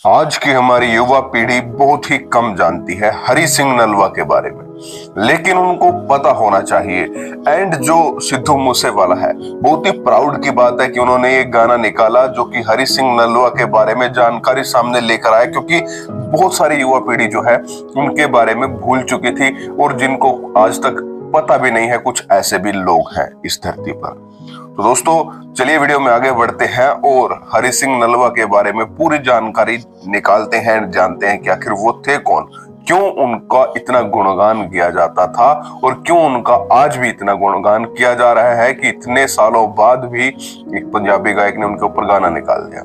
आज की हमारी युवा पीढ़ी बहुत ही कम जानती है हरि सिंह नलवा के बारे में, लेकिन उनको पता होना चाहिए। एंड जो सिद्धू मूसेवाला है, बहुत ही प्राउड की बात है कि उन्होंने ये गाना निकाला जो कि हरि सिंह नलवा के बारे में जानकारी सामने लेकर आया, क्योंकि बहुत सारी युवा पीढ़ी जो है उनके बारे में भूल चुकी थी और जिनको आज तक पता भी नहीं है। कुछ ऐसे भी लोग हैं इस धरती पर। तो दोस्तों चलिए वीडियो में आगे बढ़ते हैं और हरि सिंह नलवा के बारे में पूरी जानकारी निकालते हैं, जानते हैं कि आखिर वो थे कौन, क्यों उनका इतना गुणगान किया जाता था और क्यों उनका आज भी इतना गुणगान किया जा रहा है कि इतने सालों बाद भी एक पंजाबी गायक ने उनके ऊपर गाना निकाल दिया।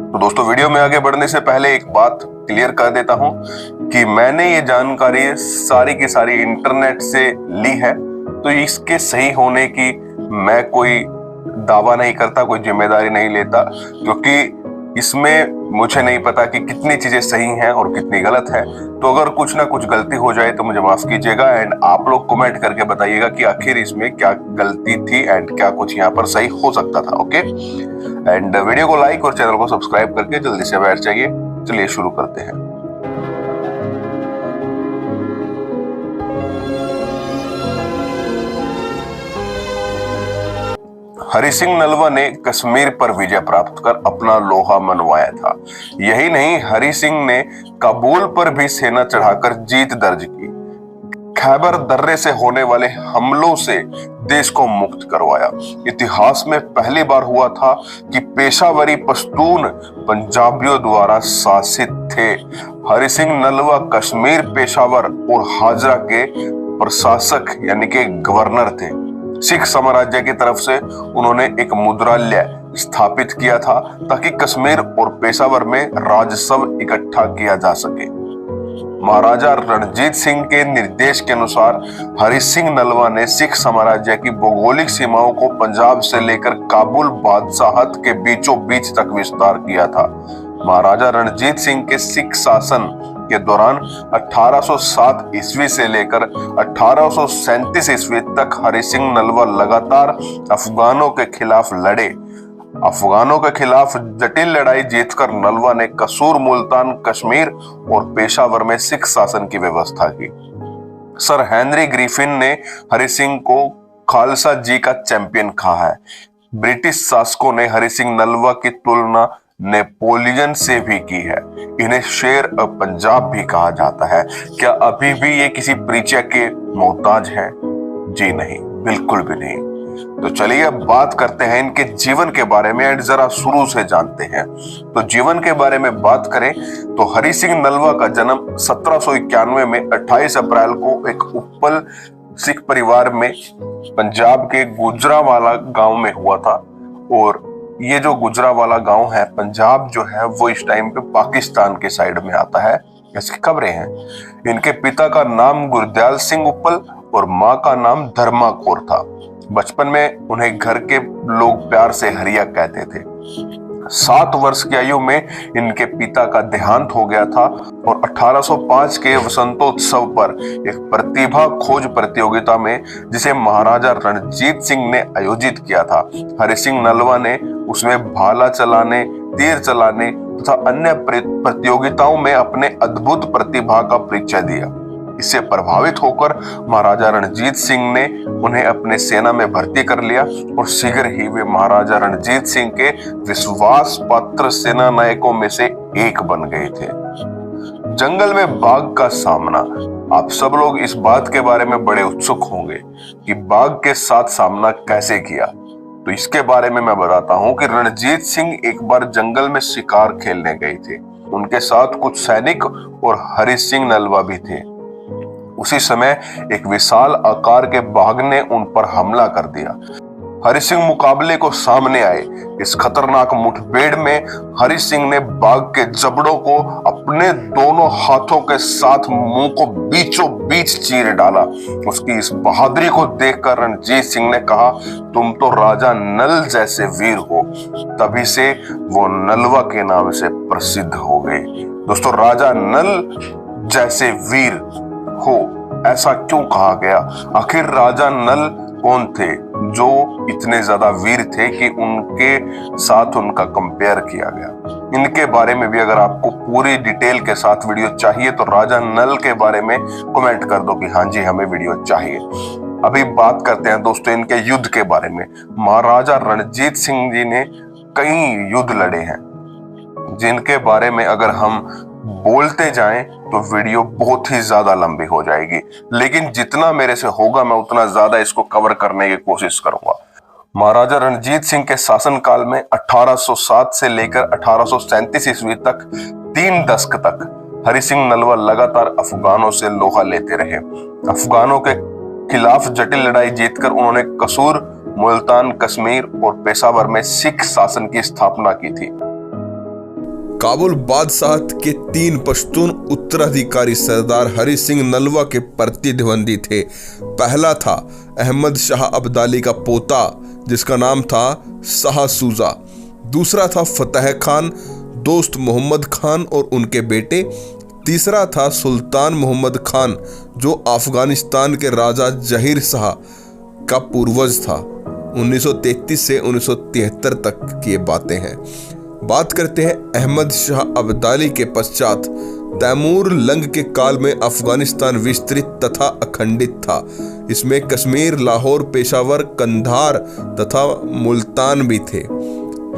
तो दोस्तों वीडियो में आगे बढ़ने से पहले एक बात क्लियर कर देता हूं कि मैंने ये जानकारी सारी की सारी इंटरनेट से ली है, तो इसके सही होने की मैं कोई दावा नहीं करता, कोई जिम्मेदारी नहीं लेता, क्योंकि इसमें मुझे नहीं पता कि कितनी चीजें सही हैं और कितनी गलत है। तो अगर कुछ ना कुछ गलती हो जाए तो मुझे माफ कीजिएगा एंड आप लोग कमेंट करके बताइएगा कि आखिर इसमें क्या गलती थी एंड क्या कुछ यहाँ पर सही हो सकता था। ओके, एंड वीडियो को लाइक और चैनल को सब्सक्राइब करके जल्दी से बैठ जाइए। चलिए शुरू करते हैं। हरि सिंह नलवा ने कश्मीर पर विजय प्राप्त कर अपना लोहा मनवाया था। यही नहीं, हरि सिंह ने काबुल पर भी सेना चढ़ाकर जीत दर्ज की। खैबर दर्रे से होने वाले हमलों से देश को मुक्त करवाया। इतिहास में पहली बार हुआ था कि पेशावरी पश्तून पंजाबियों द्वारा शासित थे। हरि सिंह नलवा कश्मीर, पेशावर और हाजरा के प्रशासक यानी कि गवर्नर थे। सिख साम्राज्य की तरफ से उन्होंने एक मुद्रालय स्थापित किया था ताकि कश्मीर और पेशावर में राजस्व इकट्ठा किया जा सके। महाराजा रणजीत सिंह के निर्देश के अनुसार हरि सिंह नलवा ने सिख साम्राज्य की भौगोलिक सीमाओं को पंजाब से लेकर काबुल बादशाहत के बीचों बीच तक विस्तार किया था। महाराजा रणजीत सिंह के सिख शासन के दौरान 1807 ईस्वी से लेकर 1837 ईस्वी तक हरि सिंह नलवा लगातार अफगानों के खिलाफ लड़े। अफगानों के खिलाफ जटिल लड़ाई जीतकर नलवा ने कसूर, मुल्तान, कश्मीर और पेशावर में सिख शासन की व्यवस्था की। सर हेनरी ग्रिफिन ने हरि सिंह को खालसा जी का चैंपियन कहा है। ब्रिटिश शासकों ने हरि सिंह नलवा की तुलना नेपोलियन से भी की है। इन्हें शेर पंजाब भी कहा जाता है। क्या अभी भी ये किसी परिचय के मोहताज हैं? जी नहीं, बिल्कुल भी नहीं। तो चलिए अब बात करते हैं इनके जीवन के बारे में एंड जरा शुरू से जानते हैं। तो जीवन के बारे में बात करें तो हरि सिंह नलवा का जन्म 1791 में 28 अप्रैल को एक उप्पल सिख परिवार में पंजाब के गुजरावाला गांव में हुआ था। और ये जो गुजरावाला गांव है पंजाब जो है वो इस टाइम पे पाकिस्तान के साइड में आता है। इसकी खबरें हैं। इनके पिता का नाम गुरदयाल सिंह उप्पल और माँ का नाम धर्मा कौर था। बचपन में उन्हें घर के लोग प्यार से हरिया कहते थे। 7 वर्ष की आयु में इनके पिता का देहांत हो गया था और 1805 के वसंतोत्सव पर एक प्रतिभा खोज प्रतियोगिता में जिसे महाराजा रणजीत सिंह ने आयोजित किया था, हरि सिंह नलवा ने उसमें भाला चलाने, तीर चलाने तथा अन्य प्रतियोगिताओं में अपने अद्भुत प्रतिभा का परिचय दिया। इससे प्रभावित होकर महाराजा रणजीत सिंह ने उन्हें अपने सेना में भर्ती कर लिया और शीघ्र ही वे महाराजा रणजीत सिंह के विश्वास पात्र सेना नायकों में से एक बन गए थे। जंगल में बाघ का सामना। आप सब लोग इस बात के बारे में बड़े उत्सुक होंगे कि बाघ के साथ सामना कैसे किया। तो इसके बारे में मैं बताता हूं कि रणजीत सिंह एक बार जंगल में शिकार खेलने गए थे। उनके साथ कुछ सैनिक और हरि सिंह नलवा भी थे। उसी समय एक विशाल आकार के बाघ ने उन पर हमला कर दिया। हरि सिंह मुकाबले को सामने आए। इस खतरनाक मुठभेड़ में हरि सिंह ने बाघ के जबड़ों को अपने दोनों हाथों के साथ मुंह को बीचों बीच चीर डाला। उसकी इस बहादुरी को देखकर रणजीत सिंह ने कहा, तुम तो राजा नल जैसे वीर हो। तभी से वो नलवा के नाम से प्रसिद्ध हो गए। दोस्तों, राजा नल जैसे वीर हो, ऐसा क्यों कहा गया? आखिर राजा नल कौन थे? जो इतने ज्यादा वीर थे कि उनके साथ उनका कंपेयर किया गया। इनके बारे में भी अगर आपको पूरी डिटेल के साथ वीडियो चाहिए तो राजा नल के बारे में कमेंट कर दो कि हाँ जी हमें वीडियो चाहिए। अभी बात करते हैं दोस्तों इनके युद्ध के बारे में। महाराजा रणजीत सिंह जी ने कई युद्ध लड़े हैं जिनके बारे में अगर हम बोलते जाएं तो वीडियो बहुत ही ज्यादा लंबी हो जाएगी, लेकिन जितना मेरे से होगा मैं उतना ज्यादा इसको कवर करने की कोशिश करूंगा। महाराजा रणजीत सिंह के शासनकाल में 1807 से लेकर 1837 ईस्वी तक 3 दशक तक हरि सिंह नलवा लगातार अफगानों से लोहा लेते रहे। अफगानों के खिलाफ जटिल लड़ाई जीतकर उन्होंने कसूर, मुल्तान, कश्मीर और पेशावर में सिख शासन की स्थापना की थी। काबुल बादशाहत के 3 पश्तून उत्तराधिकारी सरदार हरि सिंह नलवा के प्रतिद्वंदी थे। पहला था अहमद शाह अब्दाली का पोता जिसका नाम था शाह सूजा। दूसरा था फतेह खान, दोस्त मोहम्मद खान और उनके बेटे। तीसरा था सुल्तान मोहम्मद खान जो अफगानिस्तान के राजा जहीर शाह का पूर्वज था। 1933 से 1973 तक की ये बातें हैं। बात करते हैं अहमद शाह अब्दाली के पश्चात। तैमूर लंग के काल में अफगानिस्तान विस्तृत तथा अखंडित था। इसमें कश्मीर, लाहौर, पेशावर, कंधार तथा मुल्तान भी थे।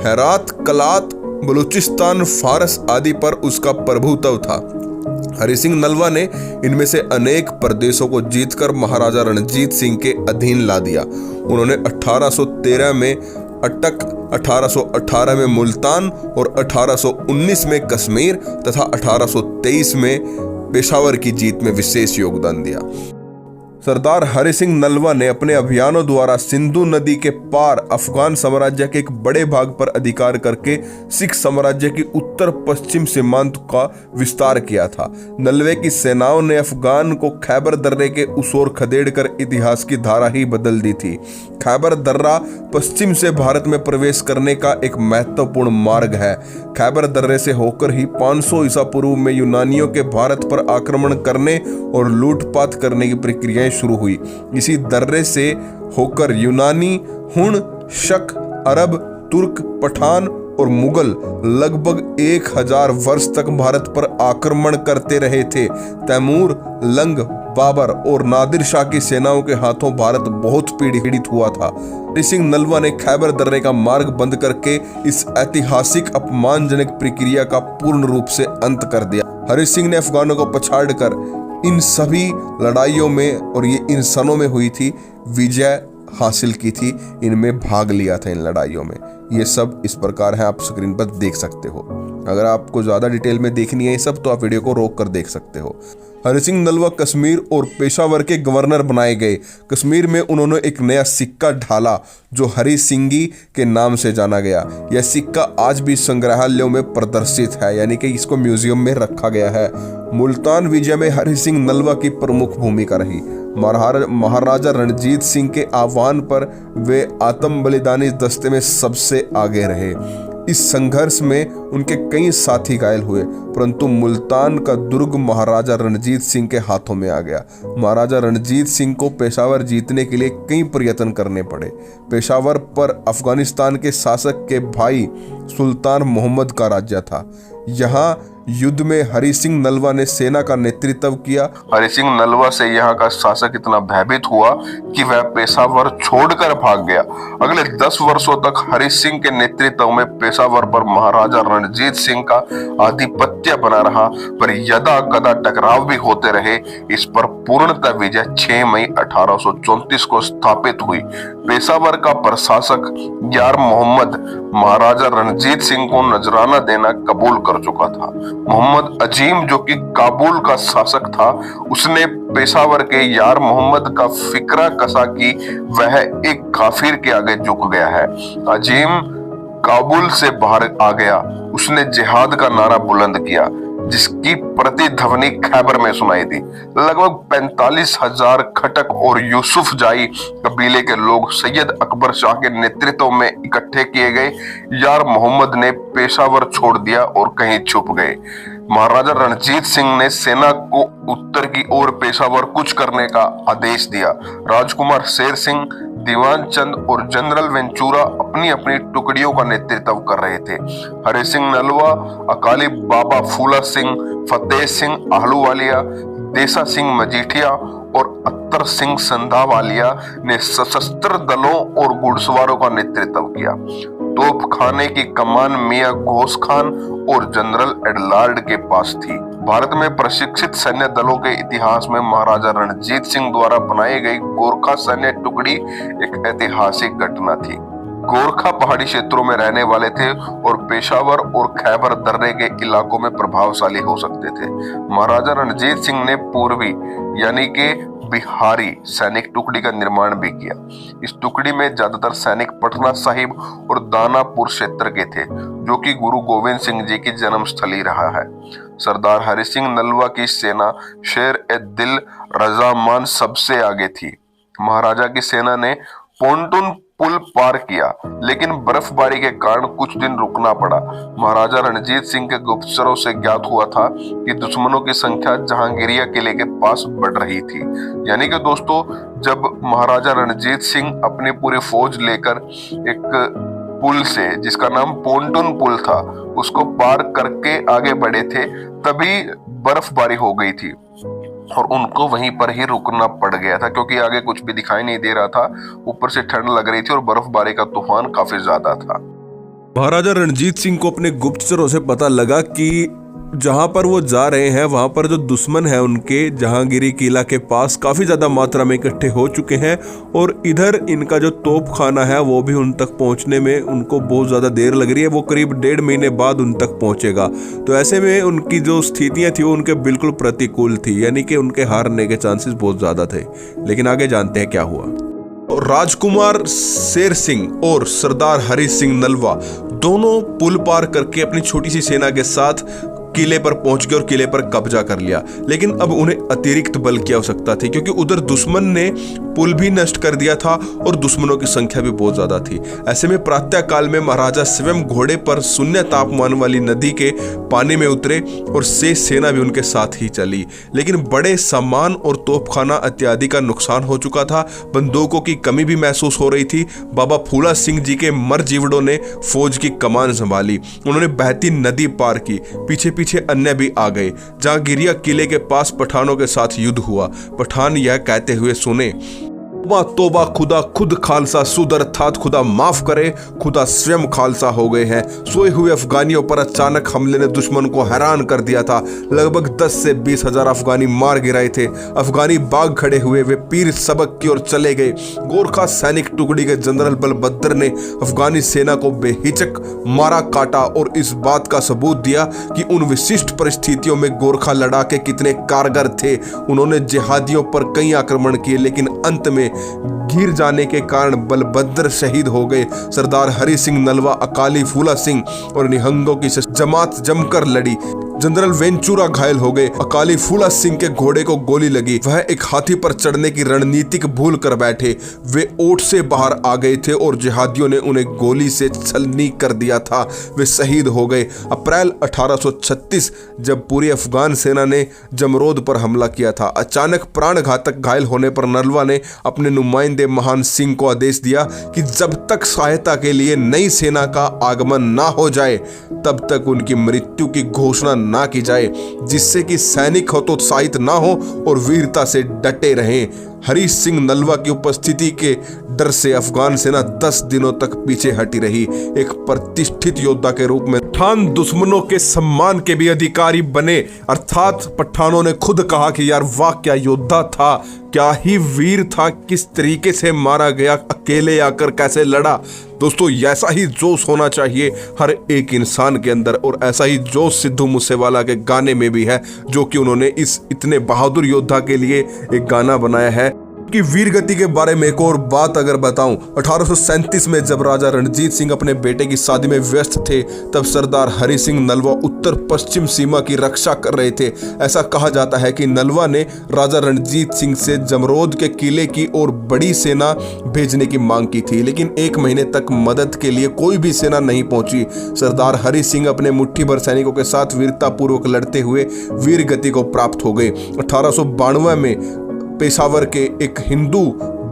हेरात, कलात, बलूचिस्तान, फारस आदि पर उसका प्रभुत्व था। हरि सिंह नलवा ने इनमें से अनेक प्रदेशों को जीतकर महाराजा रणजीत सिंह के अधीन ला दिया। उन्होंने 1813 में अटक, 1818 में मुल्तान और 1819 में कश्मीर तथा 1823 में पेशावर की जीत में विशेष योगदान दिया। सरदार हरि सिंह नलवा ने अपने अभियानों द्वारा सिंधु नदी के पार अफगान साम्राज्य के एक बड़े भाग पर अधिकार करके सिख साम्राज्य की उत्तर पश्चिम सीमांत का विस्तार किया था। नलवे की सेनाओं ने अफगान को खैबर दर्रे के उस ओर खदेड़कर इतिहास की धारा ही बदल दी थी। खैबर दर्रा पश्चिम से भारत में प्रवेश करने का एक महत्वपूर्ण मार्ग है। खैबर दर्रे से होकर ही 500 ईसा पूर्व में यूनानियों के भारत पर आक्रमण करने और लूटपाट करने की प्रक्रियाएं शुरू हुई। इसी दर्रे से होकर यूनानी, हुण, शक, अरब, तुर्क, पठान और मुगल लगभग 1000 वर्ष तक भारत पर आक्रमण करते रहे थे। तैमूर, लंग, बाबर और नादिर शाह की सेनाओं के हाथों भारत बहुत पीड़ित हुआ था। हरि सिंह नलवा ने खैबर दर्रे का मार्ग बंद करके इस ऐतिहासिक अपमानजनक प्रक्रिया का पूर्ण रूप से अंत कर दिया। हरि सिंह ने अफगानों को पछाड़कर इन सभी लड़ाइयों में और ये इन सनों में हुई थी विजय हासिल की थी। इनमें भाग लिया था इन लड़ाइयों में। ये सब इस प्रकार है, आप स्क्रीन पर देख सकते हो। अगर आपको ज्यादा डिटेल में देखनी है ये सब तो आप वीडियो को रोक कर देख सकते हो। हरि सिंह नलवा कश्मीर और पेशावर के गवर्नर बनाए गए। कश्मीर में उन्होंने एक नया सिक्का ढाला जो हरि सिंगी के नाम से जाना गया। यह सिक्का आज भी संग्रहालयों में प्रदर्शित है, यानी कि इसको म्यूजियम में रखा गया है। मुल्तान विजय में हरि सिंह नलवा की प्रमुख भूमिका रही। महाराजा रणजीत सिंह के आह्वान पर वे आत्म बलिदानी दस्ते में सबसे आगे रहे। इस संघर्ष में उनके कई साथी घायल हुए, परंतु मुल्तान का दुर्ग महाराजा रणजीत सिंह के हाथों में आ गया। महाराजा रणजीत सिंह को पेशावर जीतने के लिए कई प्रयत्न करने पड़े। पेशावर पर अफगानिस्तान के शासक के भाई सुल्तान मोहम्मद का राज्य था। यहाँ युद्ध में हरि सिंह नलवा ने सेना का नेतृत्व किया। हरि सिंह नलवा से यहाँ का शासक इतना भयभीत हुआ कि वह पेशावर छोड़कर भाग गया। अगले 10 वर्षों तक हरि सिंह के नेतृत्व में पेशावर पर महाराजा रणजीत सिंह का आधिपत्य बना रहा, पर यदा कदा टकराव भी होते रहे। इस पर पूर्णतः विजय 6 मई 1834 को स्थापित हुई। पेशावर का प्रशासक यार मोहम्मद महाराजा रणजीत सिंह को नजराना देना कबूल कर चुका था। मोहम्मद अजीम जो कि काबुल का शासक था, उसने पेशावर के यार मोहम्मद का फिक्रा कसा कि वह एक काफिर के आगे झुक गया है। अजीम काबुल से बाहर आ गया। उसने जिहाद का नारा बुलंद किया जिसकी प्रतिध्वनि खैबर में सुनाई दी। लगभग 45,000 खटक और यूसुफ जाई कबीले के लोग सैयद अकबर शाह के नेतृत्व में इकट्ठे किए गए। यार मोहम्मद ने पेशावर छोड़ दिया और कहीं छुप गए। महाराजा रणजीत सिंह ने सेना को उत्तर की ओर पेशावर कूच करने का आदेश दिया। राजकुमार शेर सिंह दीवान चंद और जनरल वेंचुरा अपनी अपनी टुकड़ियों का नेतृत्व कर रहे थे। हरि सिंह नलवा, अकाली बाबा फूला सिंह, फतेह सिंह आहलूवालिया, देसा सिंह मजीठिया और अत्तर सिंह संधावालिया ने सशस्त्र दलों और घुड़सवारों का नेतृत्व किया। तोपखाने की कमान मियां घोष खान और जनरल एडलार्ड के पास थी। भारत में प्रशिक्षित सैन्य दलों के इतिहास में महाराजा रणजीत सिंह द्वारा बनाई गई गोरखा सैन्य टुकड़ी एक ऐतिहासिक घटना थी। गोरखा पहाड़ी क्षेत्रों में रहने वाले थे और पेशावर और खैबर दर्रे के इलाकों में प्रभावशाली हो सकते थे। महाराजा रणजीत सिंह ने पूर्वी यानी कि बिहारी सैनिक टुकड़ी का निर्माण भी किया। इस टुकड़ी में ज्यादातर सैनिक पटना साहिब और दानापुर क्षेत्र के थे, जो कि गुरु गोविंद सिंह जी की जन्मस्थली रहा है। सरदार हरि सिंह नलवा की सेना शेर ए दिल रजामान सबसे आगे थी। महाराजा की सेना ने पोंटून पुल पार किया, लेकिन बर्फबारी के कारण कुछ दिन रुकना पड़ा। महाराजा रणजीत सिंह के गुप्तचरों से ज्ञात हुआ था कि दुश्मनों की संख्या जहांगीरिया किले के पास बढ़ रही थी। यानी कि दोस्तों, जब महाराजा रणजीत सिंह अपनी पूरी फौज लेकर एक पुल से, जिसका नाम पोंटून पुल था, उसको पार करके आगे बढ़े थे, तभी बर्फबारी हो गई थी और उनको वहीं पर ही रुकना पड़ गया था, क्योंकि आगे कुछ भी दिखाई नहीं दे रहा था। ऊपर से ठंड लग रही थी और बर्फबारी का तूफान काफी ज्यादा था। महाराजा रणजीत सिंह को अपने गुप्तचरों से पता लगा कि जहां पर वो जा रहे हैं वहां पर जो दुश्मन है उनके जहांगीरी किला के पास काफी ज्यादा मात्रा में इकट्ठे हो चुके हैं और इधर इनका जो तोपखाना है वो भी उन तक पहुंचने में उनको बहुत ज्यादा देर लग रही है। वो करीब 1.5 महीने बाद उन तक पहुंचेगा। तो ऐसे में उनकी जो स्थितियां थी वो उनके बिल्कुल प्रतिकूल थी, यानी कि उनके हारने के चांसेस बहुत ज्यादा थे। लेकिन आगे जानते हैं क्या हुआ। राजकुमार शेर सिंह और सरदार हरि सिंह नलवा दोनों पुल पार करके अपनी छोटी सी सेना के साथ किले पर पहुंच गए और किले पर कब्जा कर लिया। लेकिन अब उन्हें अतिरिक्त बल की आवश्यकता थी, क्योंकि उधर दुश्मन ने पुल भी नष्ट कर दिया था और दुश्मनों की संख्या भी बहुत ज्यादा थी। ऐसे में प्रातः काल में महाराजा स्वयं घोड़े पर शून्य तापमान वाली नदी के पानी में उतरे और शेष सेना भी उनके साथ ही चली। लेकिन बड़े सामान और तोपखाना इत्यादि का नुकसान हो चुका था। बंदूकों की कमी भी महसूस हो रही थी। बाबा फूला सिंह जी के मर जीवड़ों ने फौज की कमान संभाली। उन्होंने बहती नदी पार की। पीछे पीछे अन्य भी आ गए। जहांगीरिया किले के पास पठानों के साथ युद्ध हुआ। पठान यह कहते हुए सुने, तोबा खुदा खुद खालसा सुदर थात खुदा माफ करे, खुदा स्वयं खालसा हो गए हैं। सोए हुए अफगानियों पर अचानक हमले ने दुश्मन को हैरान कर दिया था। लगभग 10 से 20 हजार अफगानी मार गिराए थे। अफगानी बाग खड़े हुए वे पीर सबक की ओर चले गए। गोरखा सैनिक टुकड़ी के जनरल बलभद्र ने अफगानी सेना को बेहिचक मारा काटा और इस बात का सबूत दिया कि उन विशिष्ट परिस्थितियों में गोरखा लड़ाके कितने कारगर थे। उन्होंने जिहादियों पर कई आक्रमण किए, लेकिन अंत में घिर जाने के कारण बलभद्र शहीद हो गए। सरदार हरि सिंह नलवा, अकाली फूला सिंह और निहंगों की जमात जमकर लड़ी। जनरल वेंचुरा घायल हो गए। अकाली फूला सिंह के घोड़े को गोली लगी। वह एक हाथी पर चढ़ने की रणनीतिक भूल कर बैठे। वे ओट से बाहर आ गए थे और जिहादियों ने उन्हें गोली से छलनी कर दिया था। वे शहीद हो गए। अप्रैल 1836 जब पूरी अफगान सेना ने जमरोद पर हमला किया था, अचानक प्राणघातक घायल होने पर नलवा ने अपने नुमाइंदे महान सिंह को आदेश दिया कि जब तक सहायता के लिए नई सेना का आगमन ना हो जाए तब तक उनकी मृत्यु की घोषणा ना की जाए, जिससे कि सैनिक हतोत्साहित ना हो और वीरता से डटे रहें। हरि सिंह नलवा की उपस्थिति के डर से अफगान सेना 10 दिनों तक पीछे हटी रही। एक प्रतिष्ठित योद्धा के रूप में पठान दुश्मनों के सम्मान के भी अधिकारी बने। अर्थात पठानों ने खुद कहा कि यार वाह क्या योद्धा था, क्या ही वीर था, किस तरीके से मारा गया, अकेले आकर कैसे लड़ा। दोस्तों, ऐसा ही जोश होना चाहिए हर एक इंसान के अंदर, और ऐसा ही जोश सिद्धू मूसेवाला के गाने में भी है, जो कि उन्होंने इस इतने बहादुर योद्धा के लिए एक गाना बनाया है। कि वीरगति के बारे में एक और बात अगर बताऊं, 1837 में जब राजा रणजीत सिंह अपने बेटे की शादी में व्यस्त थे, तब सरदार हरि सिंह नलवा उत्तर पश्चिम सीमा की रक्षा कर रहे थे। ऐसा कहा जाता है कि नलवा ने राजा रणजीत सिंह से जमरोद के किले की ओर बड़ी सेना भेजने की मांग की थी, लेकिन 1 महीने तक मदद के लिए कोई भी सेना नहीं पहुंची। सरदार हरि सिंह अपने मुट्ठी भर सैनिकों के साथ वीरतापूर्वक लड़ते हुए वीरगति को प्राप्त हो गए। 1892 में पेशावर के एक हिंदू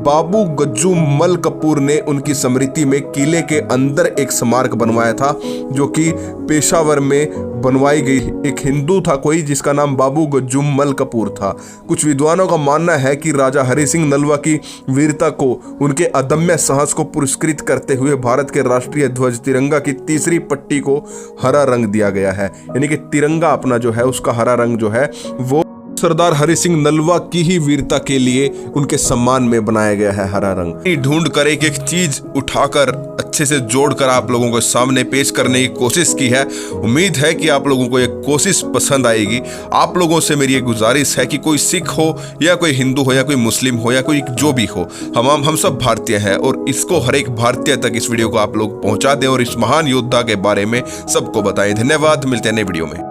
बाबू गज्जू मल कपूर ने उनकी स्मृति में किले के अंदर एक स्मारक बनवाया था, जो कि पेशावर में बनवाई गई। एक हिंदू था कोई जिसका नाम बाबू गज्जू मल कपूर था। कुछ विद्वानों का मानना है कि राजा हरि सिंह नलवा की वीरता को, उनके अदम्य साहस को पुरस्कृत करते हुए भारत के राष्ट्रीय ध्वज तिरंगा की तीसरी पट्टी को हरा रंग दिया गया है। यानी कि तिरंगा अपना जो है उसका हरा रंग जो है वो सरदार हरि सिंह नलवा की ही वीरता के लिए उनके सम्मान में बनाया गया है हरा रंग। ढूंढ कर एक एक चीज उठाकर अच्छे से जोड़कर आप लोगों के सामने पेश करने की कोशिश की है। उम्मीद है कि आप लोगों को ये कोशिश पसंद आएगी। आप लोगों से मेरी एक गुजारिश है कि कोई सिख हो या कोई हिंदू हो या कोई मुस्लिम हो या कोई जो भी हो, हम सब भारतीय हैं और इसको हर एक भारतीय तक इस वीडियो को आप लोग पहुंचा दें और इस महान योद्धा के बारे में सबको बताएं। धन्यवाद, मिलते हैं नए वीडियो में।